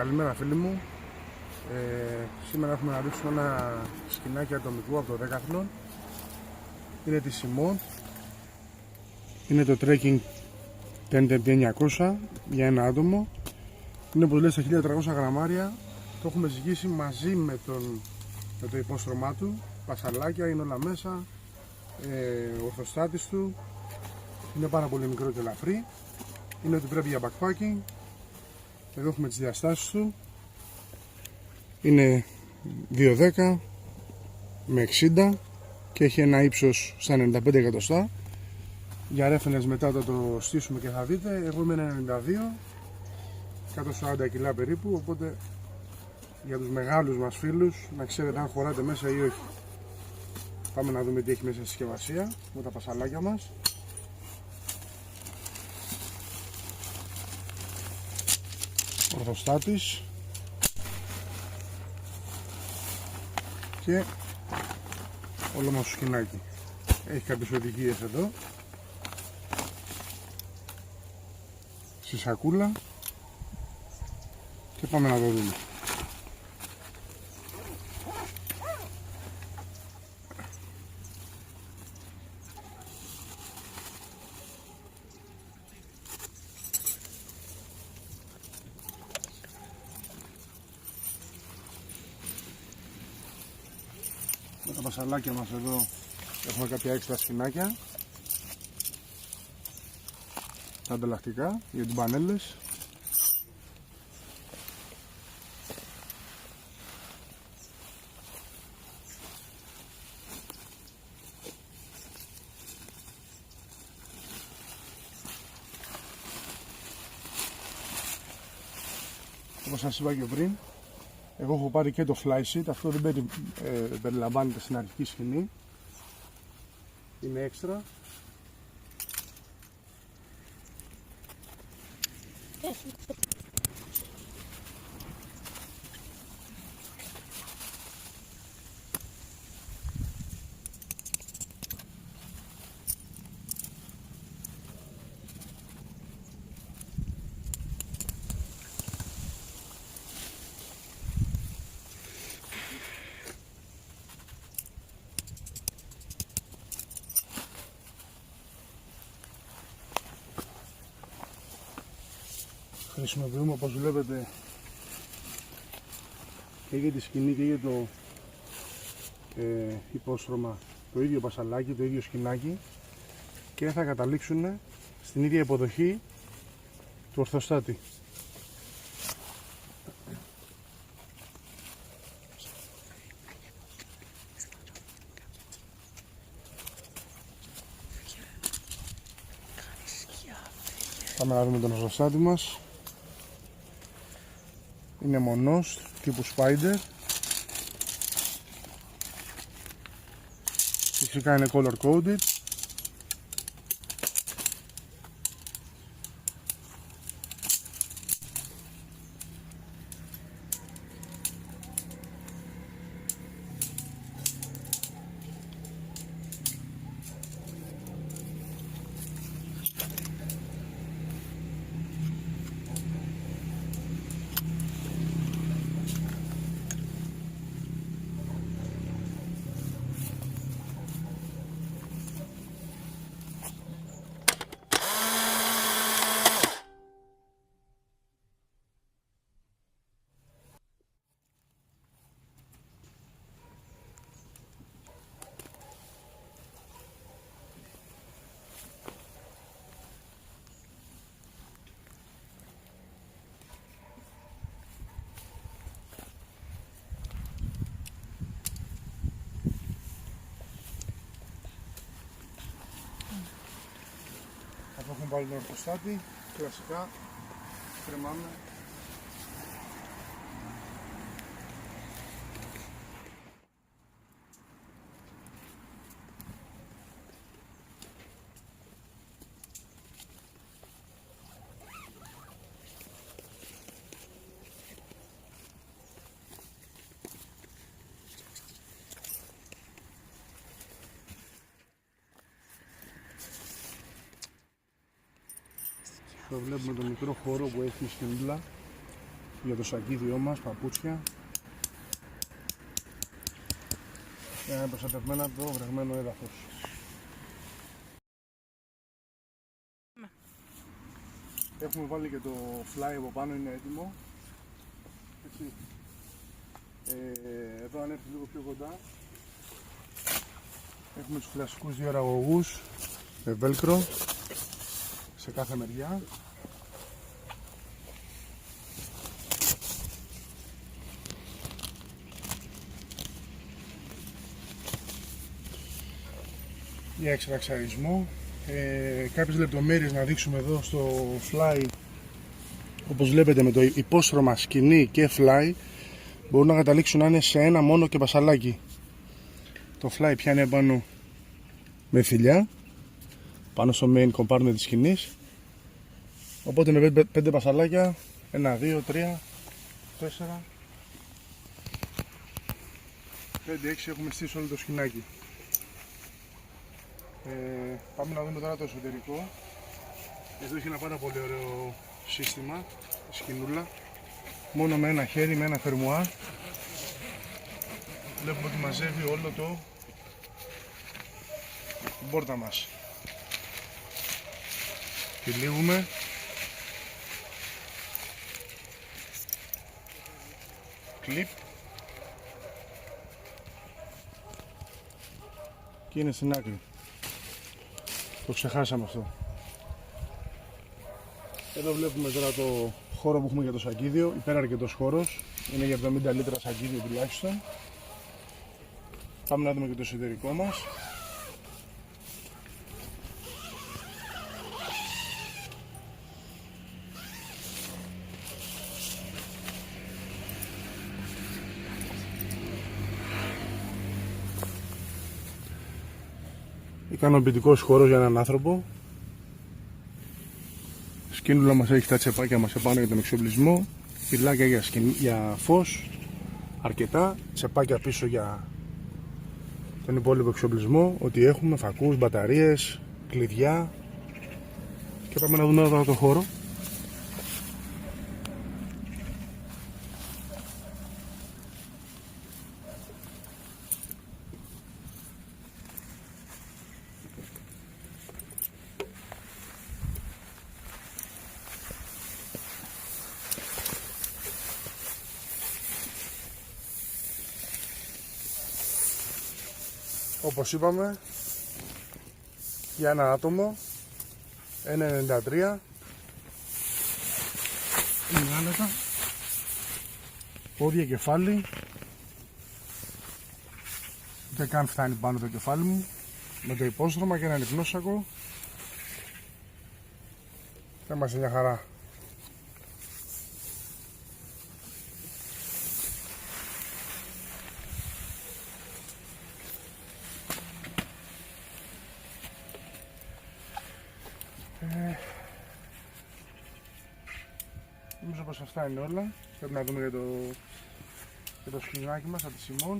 Καλημέρα φίλοι μου. Σήμερα έχουμε να ρίξουμε ένα σκηνάκι ατομικού από το δέκαθλον. Είναι τη Simont. Είναι το Trekking 10-900 για ένα άτομο. Είναι όπως λέει στα 1300 γραμμάρια. Το έχουμε ζυγίσει μαζί με το υπόστρωμά του. Πασαλάκια είναι όλα μέσα. Ο ορθοστάτης του είναι πάρα πολύ μικρό και ελαφρύ. Είναι ότι πρέπει για backpacking. Εδώ έχουμε τις διαστάσεις του. Είναι 2,10 με 60 και έχει ένα ύψος στα 95 εκατοστά. Για ρέφενες μετά θα το στήσουμε και θα δείτε. Εγώ είμαι 92, 140 κιλά περίπου, οπότε για τους μεγάλους μας φίλους να ξέρετε αν χωράτε μέσα ή όχι. Πάμε να δούμε τι έχει μέσα στη συσκευασία με τα πασαλάκια μας. Ορθοστάτης και όλο μας το σκηνάκι. Έχει κάποιες οδηγίες εδώ στη σακούλα και πάμε να το δούμε. Με τα πασαλάκια μας εδώ έχουμε κάποια έξτρα σκηνάκια, τα ανταλλακτικά για τις μπανέλες. Όπως σας είπα και πριν, εγώ έχω πάρει και το fly sheet, αυτό δεν περιλαμβάνεται στην αρχική σκηνή, είναι έξτρα. Χρησιμοποιούμε, όπως βλέπετε, και για τη σκηνή και για το υπόστρωμα το ίδιο πασαλάκι, το ίδιο σκηνάκι και θα καταλήξουν στην ίδια υποδοχή του ορθοστάτη. Πάμε να δούμε τον ορθοστάτη μας. Είναι μονός τύπου Spider. Φυσικά είναι color coded. Αυτό έχουμε βάλει τον ορθοστάτη, κλασικά κρεμάμε. Εδώ βλέπουμε τον μικρό χώρο που έχει στην ούλα. για το σακίδιό μας, παπούτσια. Για να είναι προστατευμένα από το βρεγμένο έδαφος. Έχουμε βάλει και το fly από πάνω, είναι έτοιμο. Έτσι. Εδώ αν έρθει λίγο πιο κοντά έχουμε τους κλασικούς δύο ραγωγούς με velcro σε κάθε μεριά. Για εξραξαρισμό. Κάποιες λεπτομέρειες να δείξουμε εδώ στο fly. Όπως βλέπετε με το υπόστρωμα σκηνή και fly μπορούν να καταλήξουν να είναι σε ένα μόνο και μπασαλάκι. Το fly πιάνει πάνω με θηλιά πάνω στο main compartment της σκηνής, οπότε με 5 μπασαλάκια 1, 2, 3, 4, 5, 6 έχουμε στήσει όλο το σκηνάκι. Πάμε να δούμε τώρα το εσωτερικό. Εδώ έχει ένα πάρα πολύ ωραίο σύστημα σκηνούλα, μόνο με ένα χέρι, με ένα φερμουάρ. Βλέπουμε ότι μαζεύει όλο την πόρτα μας. Τυλίγουμε. Κλιπ. Και είναι στην άκρη. Το ξεχάσαμε αυτό. Εδώ βλέπουμε τώρα το χώρο που έχουμε για το σακίδιο. Υπεραρκετός χώρος. Είναι για 70 λίτρα σακίδιο τουλάχιστον. Πάμε να δούμε και το εσωτερικό μας. Ικανοποιητικός χώρος για έναν άνθρωπο. Σκήνουλα μας έχει τα τσεπάκια μας επάνω για τον εξοπλισμό, φυλάκια για φως, αρκετά, τσεπάκια πίσω για τον υπόλοιπο εξοπλισμό, ότι έχουμε φακούς, μπαταρίες, κλειδιά. Και πάμε να δούμε εδώ το χώρο. Όπως είπαμε, για ένα άτομο 1,93 είναι άνετα, πόδια, κεφάλι, ούτε καν φτάνει πάνω το κεφάλι μου, με το υπόστρωμα και ένα λιπνόσακο. Θα είμαστε μια χαρά. Νομίζω πως αυτά είναι όλα. Πρέπει να δούμε για το σκηνάκι μας από τη Simont.